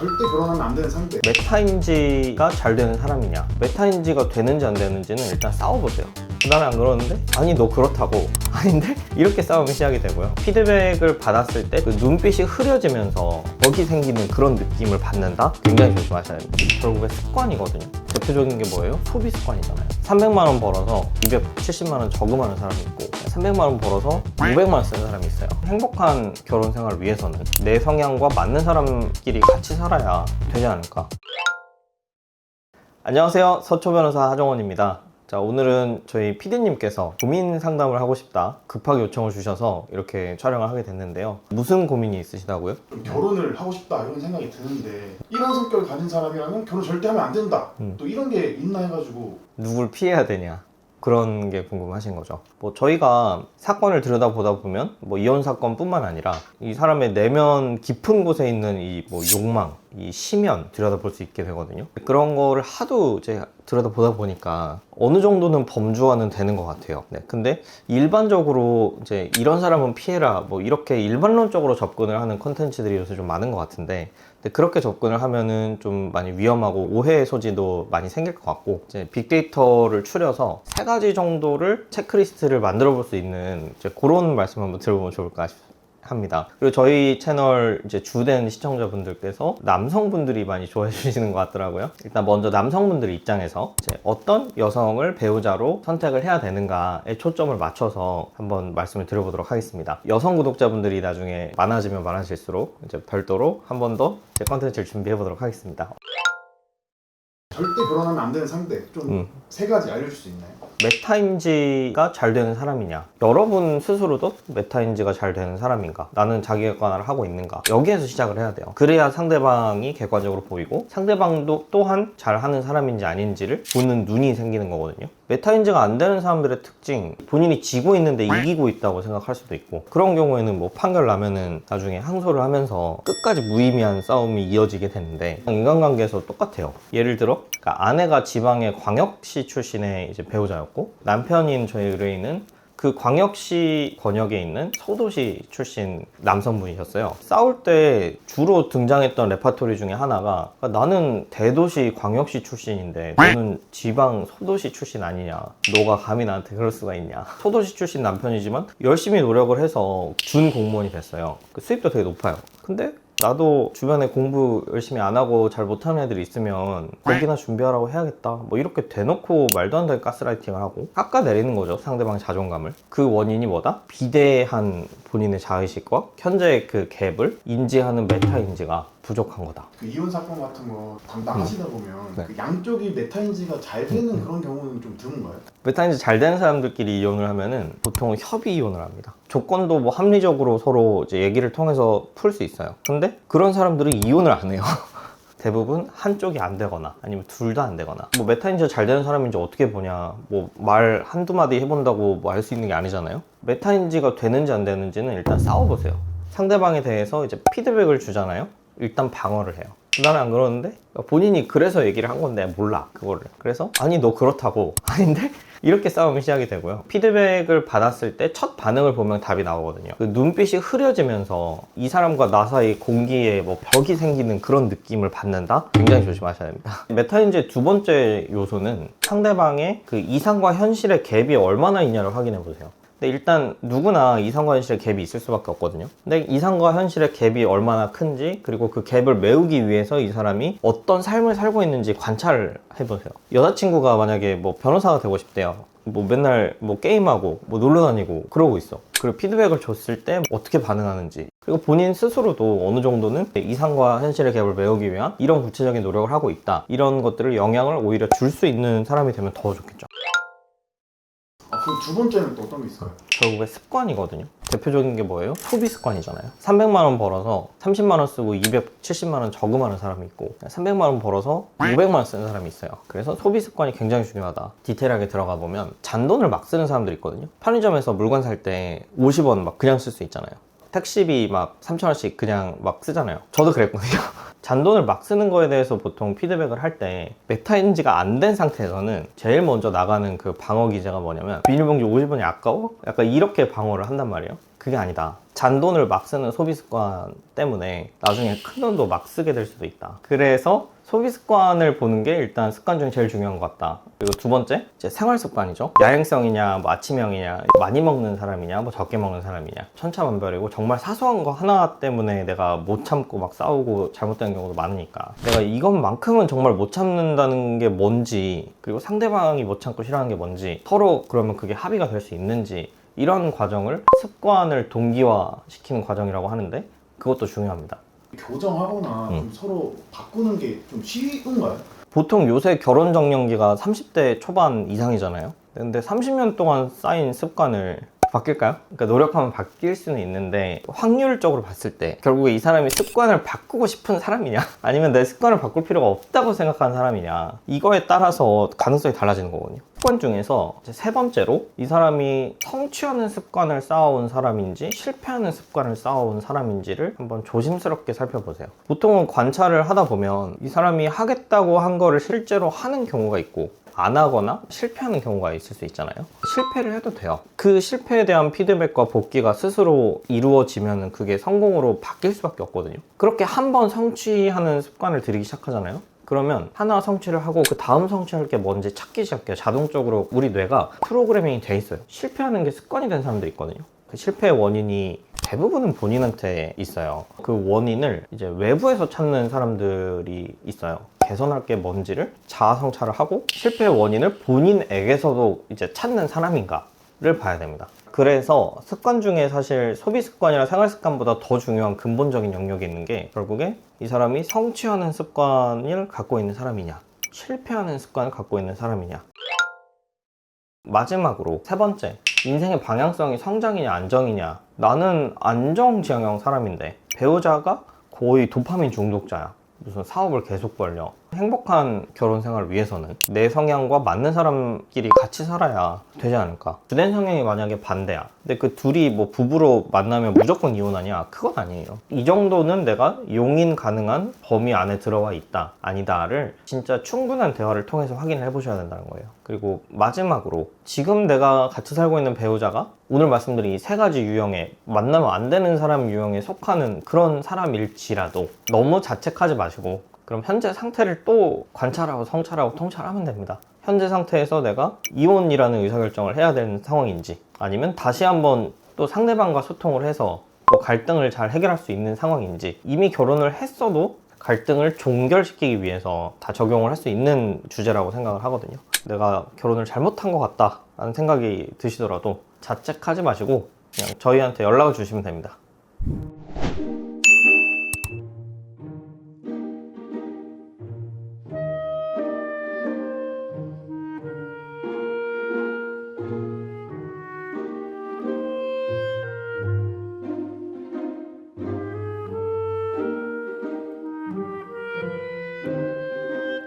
절대 결혼하면 안 되는 상대. 메타인지가 잘 되는 사람이냐, 메타인지가 되는지 안 되는지는 일단 싸워보세요. 나는 안 그러는데? 아니 너 그렇다고. 아닌데? 이렇게 싸움이 시작이 되고요. 피드백을 받았을 때 그 눈빛이 흐려지면서 벽이 생기는 그런 느낌을 받는다? 굉장히 조심하셔야 됩니다. 결국에 습관이거든요. 대표적인 게 뭐예요? 소비 습관이잖아요. 300만 원 벌어서 270만 원 저금하는 사람이 있고 300만 원 벌어서 500만 원 쓰는 사람이 있어요. 행복한 결혼 생활을 위해서는 내 성향과 맞는 사람끼리 같이 살아야 되지 않을까. 안녕하세요, 서초 변호사 하정원입니다. 자, 오늘은 저희 PD님께서 고민 상담을 하고 싶다 급하게 요청을 주셔서 이렇게 촬영을 하게 됐는데요. 무슨 고민이 있으시다고요? 좀 결혼을 하고 싶다 이런 생각이 드는데 이런 성격을 가진 사람이라면 결혼 절대 하면 안 된다. 또 이런 게 있나 해가지고. 누굴 피해야 되냐, 그런 게 궁금하신 거죠. 뭐 저희가 사건을 들여다보다 보면 뭐 이혼 사건뿐만 아니라 이 사람의 내면 깊은 곳에 있는 이 뭐 욕망, 이 심연 들여다볼 수 있게 되거든요. 그런 거를 하도 이제 들여다보다 보니까 어느 정도는 범주화는 되는 것 같아요. 네, 근데 일반적으로 이제 이런 사람은 피해라 뭐 이렇게 일반론적으로 접근을 하는 컨텐츠들이 요새 좀 많은 것 같은데, 근데 그렇게 접근을 하면은 좀 많이 위험하고 오해의 소지도 많이 생길 것 같고, 이제 빅데이터를 추려서 3가지 정도를 체크리스트를 만들어 볼 수 있는 이제 그런 말씀 한번 들어보면 좋을까 합니다. 그리고 저희 채널 이제 주된 시청자분들께서 남성분들이 많이 좋아해 주시는 것 같더라고요. 일단 먼저 남성분들 입장에서 이제 어떤 여성을 배우자로 선택을 해야 되는가에 초점을 맞춰서 한번 말씀을 드려보도록 하겠습니다. 여성 구독자분들이 나중에 많아지면 많아질수록 이제 별도로 한 번 더 제 컨텐츠를 준비해 보도록 하겠습니다. 절대 결혼하면 안 되는 상대 좀 3가지 알려줄 수 있나요? 메타인지가 잘 되는 사람이냐, 여러분 스스로도 메타인지가 잘 되는 사람인가, 나는 자기객관화를 하고 있는가, 여기에서 시작을 해야 돼요. 그래야 상대방이 객관적으로 보이고 상대방도 또한 잘하는 사람인지 아닌지를 보는 눈이 생기는 거거든요. 메타인지가 안 되는 사람들의 특징, 본인이 지고 있는데 이기고 있다고 생각할 수도 있고, 그런 경우에는 뭐 판결 나면은 나중에 항소를 하면서 끝까지 무의미한 싸움이 이어지게 되는데, 인간관계에서 똑같아요. 예를 들어 그러니까 아내가 지방의 광역시 출신의 이제 배우자였고, 남편인 저희 의뢰인은 그 광역시 권역에 있는 소도시 출신 남성분이셨어요. 싸울 때 주로 등장했던 레파토리 중에 하나가, 나는 대도시 광역시 출신인데 너는 지방 소도시 출신 아니냐, 너가 감히 나한테 그럴 수가 있냐. 소도시 출신 남편이지만 열심히 노력을 해서 준 공무원이 됐어요. 그 수입도 되게 높아요. 근데 나도 주변에 공부 열심히 안 하고 잘 못하는 애들이 있으면 거기나 준비하라고 해야겠다, 뭐 이렇게 대놓고 말도 안 되는 가스라이팅을 하고 깎아내리는 거죠, 상대방의 자존감을. 그 원인이 뭐다? 비대한 본인의 자의식과 현재의 그 갭을 인지하는 메타인지가 부족한 거다. 그 이혼 사건 같은 거 담당하시다 보면 네. 그 양쪽이 메타인지가 잘 되는 그런 경우는 좀 드문가요? 메타인지 잘 되는 사람들끼리 이혼을 하면은 보통 협의 이혼을 합니다. 조건도 뭐 합리적으로 서로 이제 얘기를 통해서 풀 수 있어요. 근데 그런 사람들은 이혼을 안 해요. 대부분 한쪽이 안 되거나 아니면 둘 다 안 되거나. 뭐 메타인지가 잘 되는 사람인지 어떻게 보냐, 뭐 말 한두 마디 해본다고 뭐 알 수 있는 게 아니잖아요. 메타인지가 되는지 안 되는지는 일단 싸워보세요. 상대방에 대해서 이제 피드백을 주잖아요. 일단 방어를 해요. 나는 안 그러는데? 본인이 그래서 얘기를 한 건데 몰라 그거를. 그래서 아니 너 그렇다고. 아닌데? 이렇게 싸움이 시작이 되고요. 피드백을 받았을 때 첫 반응을 보면 답이 나오거든요. 그 눈빛이 흐려지면서 이 사람과 나 사이 공기에 뭐 벽이 생기는 그런 느낌을 받는다? 굉장히 조심하셔야 됩니다. 메타인지의 2번째 요소는 상대방의 그 이상과 현실의 갭이 얼마나 있냐를 확인해 보세요. 근데 일단 누구나 이상과 현실의 갭이 있을 수밖에 없거든요. 근데 이상과 현실의 갭이 얼마나 큰지, 그리고 그 갭을 메우기 위해서 이 사람이 어떤 삶을 살고 있는지 관찰을 해보세요. 여자친구가 만약에 뭐 변호사가 되고 싶대요. 뭐 맨날 뭐 게임하고 뭐 놀러 다니고 그러고 있어. 그리고 피드백을 줬을 때 어떻게 반응하는지, 그리고 본인 스스로도 어느 정도는 이상과 현실의 갭을 메우기 위한 이런 구체적인 노력을 하고 있다, 이런 것들을 영향을 오히려 줄 수 있는 사람이 되면 더 좋겠죠. 그럼 2번째는 또 어떤 게 있어요? 결국에 습관이거든요. 대표적인 게 뭐예요? 소비 습관이잖아요. 300만 원 벌어서 30만 원 쓰고 270만 원 저금하는 사람이 있고, 300만 원 벌어서 500만 원 쓰는 사람이 있어요. 그래서 소비 습관이 굉장히 중요하다. 디테일하게 들어가 보면 잔돈을 막 쓰는 사람들이 있거든요. 편의점에서 물건 살 때 50원 막 그냥 쓸 수 있잖아요. 택시비 막 3,000원씩 그냥 막 쓰잖아요. 저도 그랬거든요. 잔돈을 막 쓰는 거에 대해서 보통 피드백을 할 때 메타인지가 안 된 상태에서는 제일 먼저 나가는 그 방어 기제가 뭐냐면, 비닐봉지 50원이 아까워? 약간 이렇게 방어를 한단 말이에요. 그게 아니다. 잔돈을 막 쓰는 소비 습관 때문에 나중에 큰 돈도 막 쓰게 될 수도 있다. 그래서 소비 습관을 보는 게 일단 습관 중에 제일 중요한 것 같다. 그리고 두 번째, 이제 생활 습관이죠. 야행성이냐, 뭐 아침형이냐, 많이 먹는 사람이냐, 뭐 적게 먹는 사람이냐, 천차만별이고 정말 사소한 거 하나 때문에 내가 못 참고 막 싸우고 잘못되는 경우도 많으니까 내가 이것만큼은 정말 못 참는다는 게 뭔지, 그리고 상대방이 못 참고 싫어하는 게 뭔지, 서로 그러면 그게 합의가 될 수 있는지, 이런 과정을 습관을 동기화시키는 과정이라고 하는데 그것도 중요합니다. 교정하거나 좀 서로 바꾸는 게 좀 쉬운가요? 보통 요새 결혼 정년기가 30대 초반 이상이잖아요. 근데 30년 동안 쌓인 습관을 바뀔까요? 그러니까 노력하면 바뀔 수는 있는데 확률적으로 봤을 때 결국에 이 사람이 습관을 바꾸고 싶은 사람이냐 아니면 내 습관을 바꿀 필요가 없다고 생각하는 사람이냐, 이거에 따라서 가능성이 달라지는 거거든요. 습관 중에서 이제 세 번째로 이 사람이 성취하는 습관을 쌓아온 사람인지 실패하는 습관을 쌓아온 사람인지를 한번 조심스럽게 살펴보세요. 보통은 관찰을 하다 보면 이 사람이 하겠다고 한 거를 실제로 하는 경우가 있고 안 하거나 실패하는 경우가 있을 수 있잖아요. 실패를 해도 돼요. 그 실패에 대한 피드백과 복귀가 스스로 이루어지면 그게 성공으로 바뀔 수밖에 없거든요. 그렇게 한번 성취하는 습관을 들이기 시작하잖아요. 그러면 하나 성취를 하고 그 다음 성취할 게 뭔지 찾기 시작해요. 자동적으로 우리 뇌가 프로그래밍이 돼 있어요. 실패하는 게 습관이 된 사람들이 있거든요. 그 실패의 원인이 대부분은 본인한테 있어요. 그 원인을 이제 외부에서 찾는 사람들이 있어요. 개선할 게 뭔지를 자아 성찰을 하고 실패의 원인을 본인에게서도 이제 찾는 사람인가를 봐야 됩니다. 그래서 습관 중에 사실 소비 습관이나 생활 습관보다 더 중요한 근본적인 영역이 있는 게 결국에 이 사람이 성취하는 습관을 갖고 있는 사람이냐, 실패하는 습관을 갖고 있는 사람이냐. 마지막으로 세 번째, 인생의 방향성이 성장이냐 안정이냐. 나는 안정 지향형 사람인데 배우자가 거의 도파민 중독자야. 무슨 사업을 계속 벌려. 행복한 결혼 생활을 위해서는 내 성향과 맞는 사람끼리 같이 살아야 되지 않을까. 주된 성향이 만약에 반대야. 근데 그 둘이 뭐 부부로 만나면 무조건 이혼하냐? 그건 아니에요. 이 정도는 내가 용인 가능한 범위 안에 들어와 있다, 아니다를 진짜 충분한 대화를 통해서 확인을 해보셔야 된다는 거예요. 그리고 마지막으로 지금 내가 같이 살고 있는 배우자가 오늘 말씀드린 이 세 가지 유형에, 만나면 안 되는 사람 유형에 속하는 그런 사람일지라도 너무 자책하지 마시고 그럼 현재 상태를 또 관찰하고 성찰하고 통찰하면 됩니다. 현재 상태에서 내가 이혼이라는 의사결정을 해야 되는 상황인지, 아니면 다시 한번 또 상대방과 소통을 해서 또 갈등을 잘 해결할 수 있는 상황인지, 이미 결혼을 했어도 갈등을 종결시키기 위해서 다 적용을 할 수 있는 주제라고 생각을 하거든요. 내가 결혼을 잘못한 것 같다 라는 생각이 드시더라도 자책하지 마시고 그냥 저희한테 연락을 주시면 됩니다.